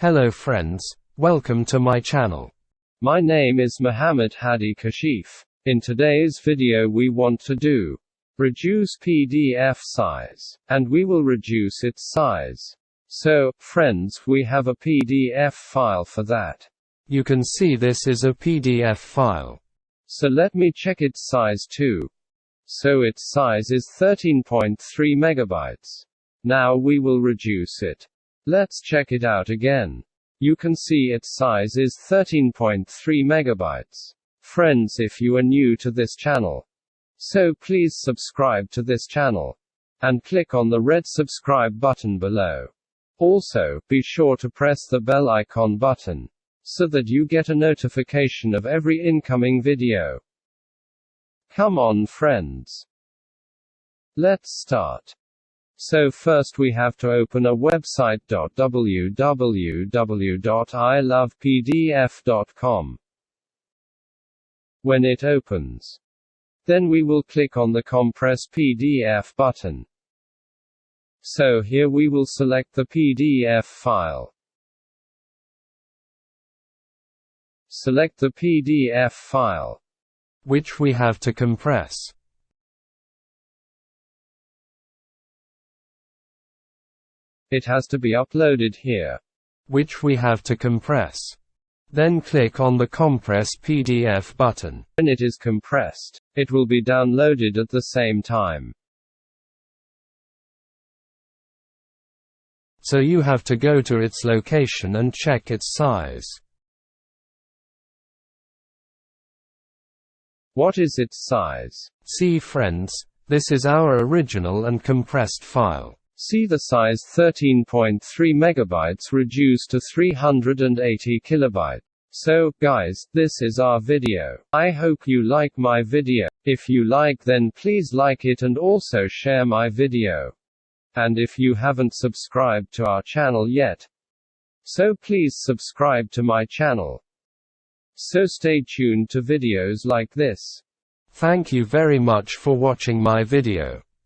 Hello friends, welcome to my channel. My name is Muhammad Hadi Kashif. In today's video we want to do reduce PDF size, and we will reduce its size. So, friends, we have a PDF file for that. You can see this is a PDF file. So let me check its size too. So its size is 13.3 megabytes. Now we will reduce it. Let's check it out again. You can see its size is 13.3 megabytes. Friends, if you are new to this channel, so please subscribe to this channel and click on the red subscribe button below. Also, be sure to press the bell icon button so that you get a notification of every incoming video. Come on friends. Let's start. So first we have to open a website www.ilovepdf.com. When it opens, then we will click on the Compress PDF button. So here we will select the PDF file. Select the PDF file, which we have to compress. It has to be uploaded here, which we have to compress. Then click on the Compress PDF button. When it is compressed, it will be downloaded at the same time. So you have to go to its location and check its size. What is its size? See friends, this is our original and compressed file. See the size 13.3 megabytes reduced to 380 kilobytes. So, guys, this is our video. I hope you like my video. If you like, then please like it and also share my video. And if you haven't subscribed to our channel yet, so please subscribe to my channel. So stay tuned to videos like this. Thank you very much for watching my video.